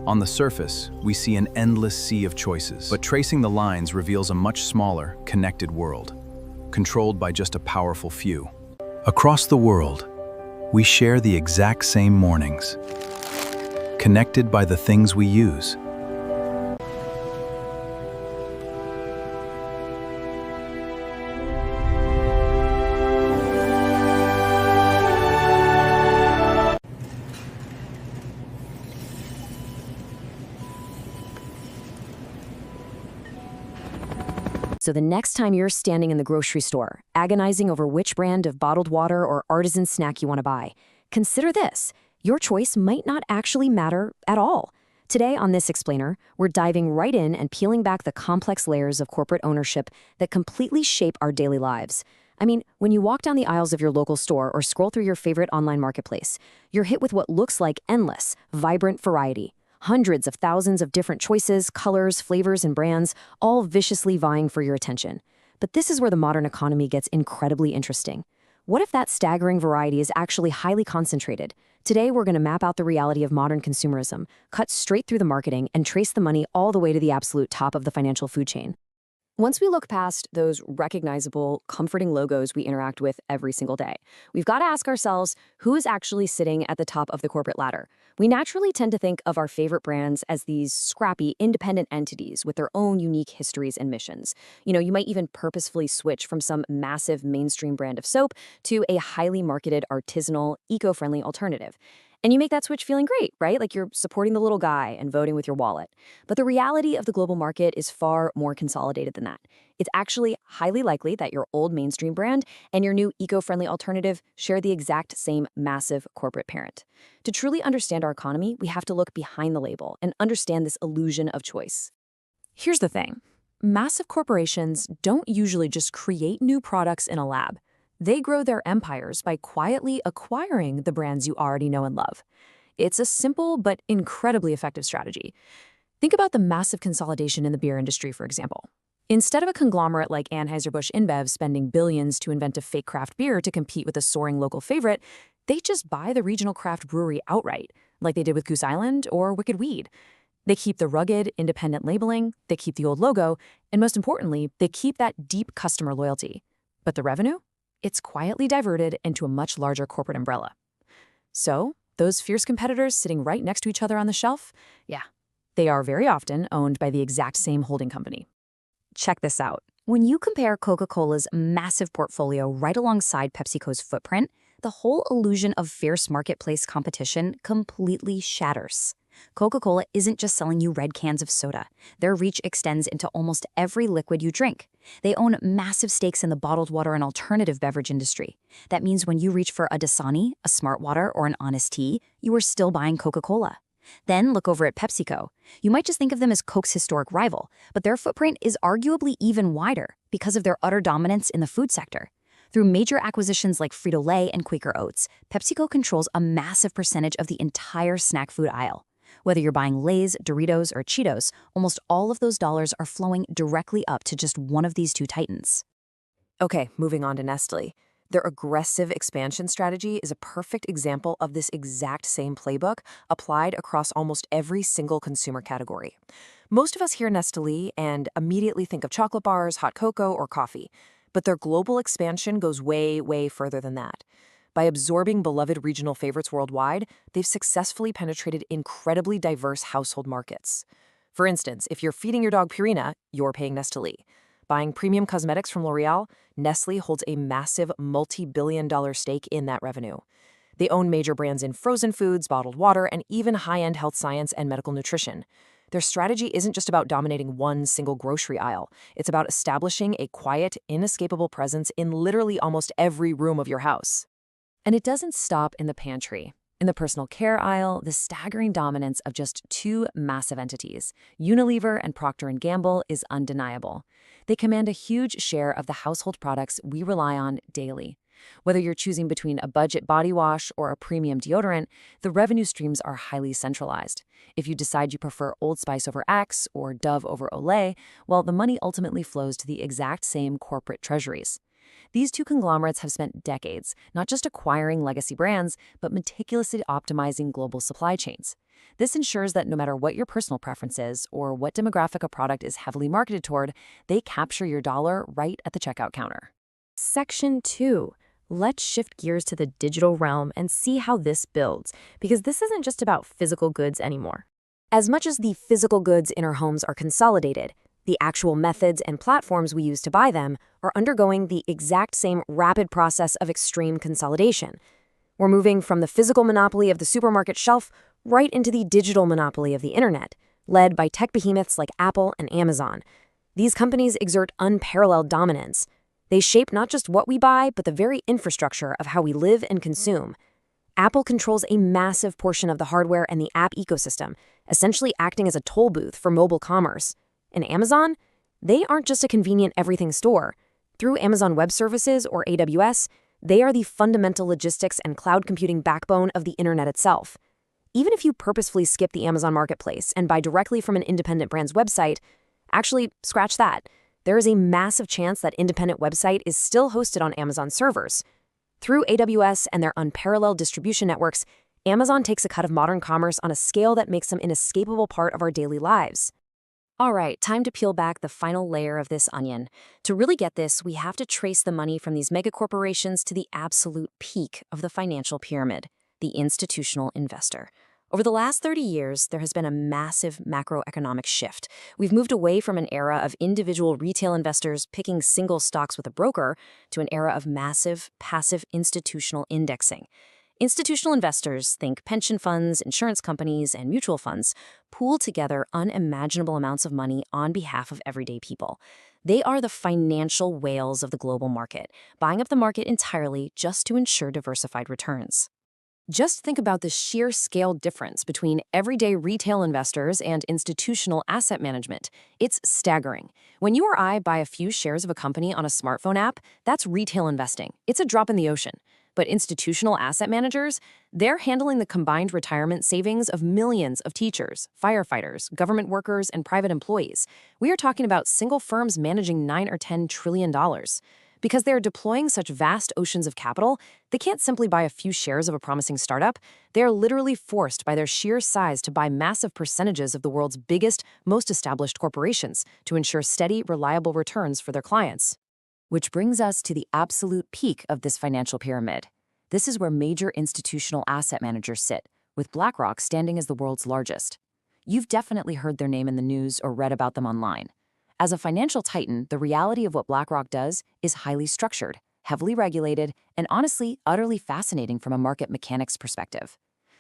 On the surface, we see an endless sea of choices, but tracing the lines reveals a much smaller, connected world, controlled by just a powerful few. Across the world, we share the exact same mornings, connected by the things we use. So the next time you're standing in the grocery store, agonizing over which brand of bottled water or artisan snack you want to buy, consider this. Your choice might not actually matter at all. Today on This Explainer, we're diving right in and peeling back the complex layers of corporate ownership that completely shape our daily lives. I mean, when you walk down the aisles of your local store or scroll through your favorite online marketplace, you're hit with what looks like endless, vibrant variety. Hundreds of thousands of different choices, colors, flavors, and brands, all viciously vying for your attention. But this is where the modern economy gets incredibly interesting. What if that staggering variety is actually highly concentrated? Today, we're going to map out the reality of modern consumerism, cut straight through the marketing, and trace the money all the way to the absolute top of the financial food chain. Once we look past those recognizable, comforting logos we interact with every single day, we've got to ask ourselves, who is actually sitting at the top of the corporate ladder? We naturally tend to think of our favorite brands as these scrappy, independent entities with their own unique histories and missions. You might even purposefully switch from some massive mainstream brand of soap to a highly marketed, artisanal, eco-friendly alternative. And you make that switch feeling great, right? Like you're supporting the little guy and voting with your wallet. But the reality of the global market is far more consolidated than that. It's actually highly likely that your old mainstream brand and your new eco-friendly alternative share the exact same massive corporate parent. To truly understand our economy, we have to look behind the label and understand this illusion of choice. Here's the thing. Massive corporations don't usually just create new products in a lab. They grow their empires by quietly acquiring the brands you already know and love. It's a simple but incredibly effective strategy. Think about the massive consolidation in the beer industry, for example. Instead of a conglomerate like Anheuser-Busch InBev spending billions to invent a fake craft beer to compete with a soaring local favorite, they just buy the regional craft brewery outright, like they did with Goose Island or Wicked Weed. They keep the rugged, independent labeling, they keep the old logo, and most importantly, they keep that deep customer loyalty. But the revenue? It's quietly diverted into a much larger corporate umbrella. So, those fierce competitors sitting right next to each other on the shelf, yeah, they are very often owned by the exact same holding company. Check this out. When you compare Coca-Cola's massive portfolio right alongside PepsiCo's footprint, the whole illusion of fierce marketplace competition completely shatters. Coca-Cola isn't just selling you red cans of soda. Their reach extends into almost every liquid you drink. They own massive stakes in the bottled water and alternative beverage industry. That means when you reach for a Dasani, a Smart Water, or an Honest Tea, you are still buying Coca-Cola. Then look over at PepsiCo. You might just think of them as Coke's historic rival, but their footprint is arguably even wider because of their utter dominance in the food sector. Through major acquisitions like Frito-Lay and Quaker Oats, PepsiCo controls a massive percentage of the entire snack food aisle. Whether you're buying Lay's, Doritos, or Cheetos, almost all of those dollars are flowing directly up to just one of these two titans. Okay, moving on to Nestle. Their aggressive expansion strategy is a perfect example of this exact same playbook applied across almost every single consumer category. Most of us hear Nestle and immediately think of chocolate bars, hot cocoa, or coffee. But their global expansion goes way, way further than that. By absorbing beloved regional favorites worldwide, they've successfully penetrated incredibly diverse household markets. For instance, if you're feeding your dog Purina, you're paying Nestle. Buying premium cosmetics from L'Oreal, Nestle holds a massive multi-billion-dollar stake in that revenue. They own major brands in frozen foods, bottled water, and even high-end health science and medical nutrition. Their strategy isn't just about dominating one single grocery aisle. It's about establishing a quiet, inescapable presence in literally almost every room of your house. And it doesn't stop in the pantry. In the personal care aisle, the staggering dominance of just two massive entities, Unilever and Procter & Gamble, is undeniable. They command a huge share of the household products we rely on daily. Whether you're choosing between a budget body wash or a premium deodorant, the revenue streams are highly centralized. If you decide you prefer Old Spice over Axe or Dove over Olay, well, the money ultimately flows to the exact same corporate treasuries. These two conglomerates have spent decades not just acquiring legacy brands, but meticulously optimizing global supply chains. This ensures that no matter what your personal preference is or what demographic a product is heavily marketed toward, they capture your dollar right at the checkout counter. Section 2. Let's shift gears to the digital realm and see how this builds, because this isn't just about physical goods anymore. As much as the physical goods in our homes are consolidated, the actual methods and platforms we use to buy them are undergoing the exact same rapid process of extreme consolidation. We're moving from the physical monopoly of the supermarket shelf right into the digital monopoly of the internet, led by tech behemoths like Apple and Amazon. These companies exert unparalleled dominance. They shape not just what we buy, but the very infrastructure of how we live and consume. Apple controls a massive portion of the hardware and the app ecosystem, essentially acting as a toll booth for mobile commerce. And Amazon? They aren't just a convenient everything store. Through Amazon Web Services, or AWS, they are the fundamental logistics and cloud computing backbone of the internet itself. Even if you purposefully skip the Amazon Marketplace and buy directly from an independent brand's website, actually, scratch that. There is a massive chance that independent website is still hosted on Amazon servers. Through AWS and their unparalleled distribution networks, Amazon takes a cut of modern commerce on a scale that makes them an inescapable part of our daily lives. All right, time to peel back the final layer of this onion. To really get this, we have to trace the money from these megacorporations to the absolute peak of the financial pyramid, the institutional investor. Over the last 30 years, there has been a massive macroeconomic shift. We've moved away from an era of individual retail investors picking single stocks with a broker to an era of massive, passive institutional indexing. Institutional investors, think pension funds, insurance companies, and mutual funds, pool together unimaginable amounts of money on behalf of everyday people. They are the financial whales of the global market, buying up the market entirely just to ensure diversified returns. Just think about the sheer scale difference between everyday retail investors and institutional asset management. It's staggering. When you or I buy a few shares of a company on a smartphone app, that's retail investing. It's a drop in the ocean. But institutional asset managers, they're handling the combined retirement savings of millions of teachers, firefighters, government workers, and private employees. We are talking about single firms managing $9 or $10 trillion. Because they are deploying such vast oceans of capital, they can't simply buy a few shares of a promising startup. They are literally forced by their sheer size to buy massive percentages of the world's biggest, most established corporations to ensure steady, reliable returns for their clients. Which brings us to the absolute peak of this financial pyramid. This is where major institutional asset managers sit, with BlackRock standing as the world's largest. You've definitely heard their name in the news or read about them online. As a financial titan, the reality of what BlackRock does is highly structured, heavily regulated, and honestly, utterly fascinating from a market mechanics perspective.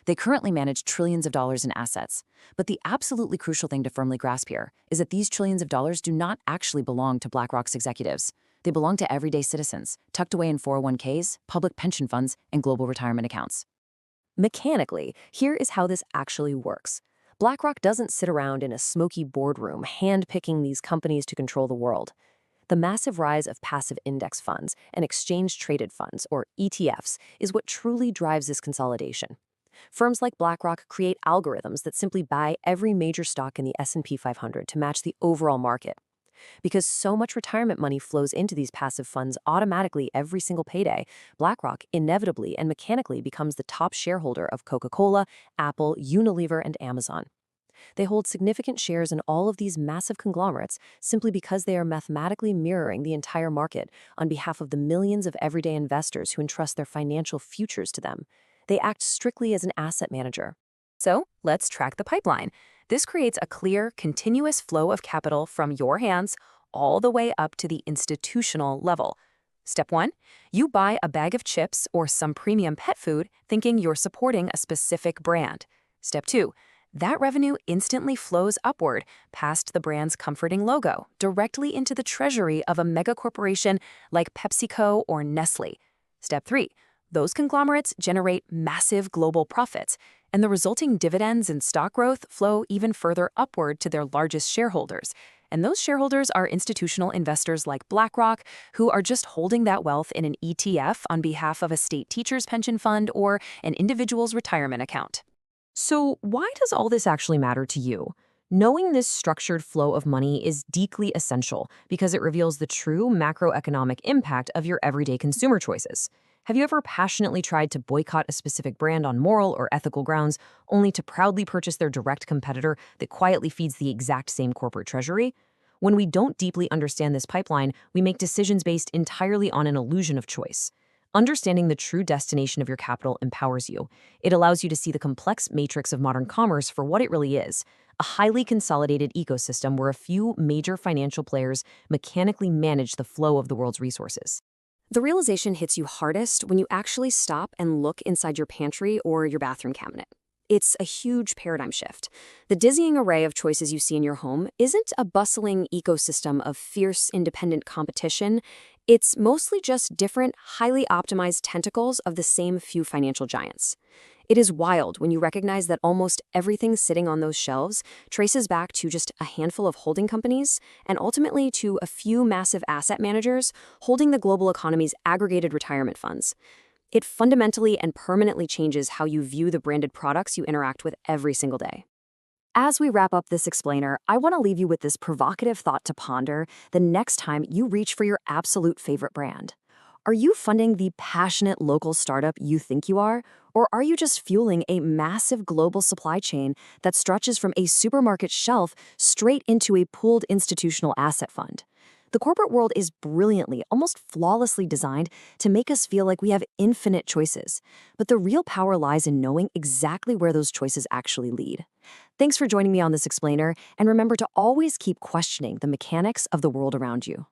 They currently manage trillions of dollars in assets, but the absolutely crucial thing to firmly grasp here is that these trillions of dollars do not actually belong to BlackRock's executives. They belong to everyday citizens, tucked away in 401ks, public pension funds, and global retirement accounts. Mechanically, here is how this actually works. BlackRock doesn't sit around in a smoky boardroom hand-picking these companies to control the world. The massive rise of passive index funds and exchange-traded funds, or ETFs, is what truly drives this consolidation. Firms like BlackRock create algorithms that simply buy every major stock in the S&P 500 to match the overall market. Because so much retirement money flows into these passive funds automatically every single payday, BlackRock inevitably and mechanically becomes the top shareholder of Coca-Cola, Apple, Unilever, and Amazon. They hold significant shares in all of these massive conglomerates simply because they are mathematically mirroring the entire market on behalf of the millions of everyday investors who entrust their financial futures to them. They act strictly as an asset manager. So, let's track the pipeline. This creates a clear, continuous flow of capital from your hands all the way up to the institutional level. Step 1, you buy a bag of chips or some premium pet food thinking you're supporting a specific brand. Step 2, that revenue instantly flows upward past the brand's comforting logo, directly into the treasury of a megacorporation like PepsiCo or Nestle. Step 3, those conglomerates generate massive global profits, and the resulting dividends and stock growth flow even further upward to their largest shareholders. And those shareholders are institutional investors like BlackRock, who are just holding that wealth in an ETF on behalf of a state teacher's pension fund or an individual's retirement account. So why does all this actually matter to you? Knowing this structured flow of money is deeply essential because it reveals the true macroeconomic impact of your everyday consumer choices. Have you ever passionately tried to boycott a specific brand on moral or ethical grounds, only to proudly purchase their direct competitor that quietly feeds the exact same corporate treasury? When we don't deeply understand this pipeline, we make decisions based entirely on an illusion of choice. Understanding the true destination of your capital empowers you. It allows you to see the complex matrix of modern commerce for what it really is: a highly consolidated ecosystem where a few major financial players mechanically manage the flow of the world's resources. The realization hits you hardest when you actually stop and look inside your pantry or your bathroom cabinet. It's a huge paradigm shift. The dizzying array of choices you see in your home isn't a bustling ecosystem of fierce, independent competition. It's mostly just different, highly optimized tentacles of the same few financial giants. It is wild when you recognize that almost everything sitting on those shelves traces back to just a handful of holding companies and ultimately to a few massive asset managers holding the global economy's aggregated retirement funds. It fundamentally and permanently changes how you view the branded products you interact with every single day. As we wrap up this explainer, I want to leave you with this provocative thought to ponder the next time you reach for your absolute favorite brand. Are you funding the passionate local startup you think you are? Or are you just fueling a massive global supply chain that stretches from a supermarket shelf straight into a pooled institutional asset fund? The corporate world is brilliantly, almost flawlessly designed to make us feel like we have infinite choices. But the real power lies in knowing exactly where those choices actually lead. Thanks for joining me on this explainer, and remember to always keep questioning the mechanics of the world around you.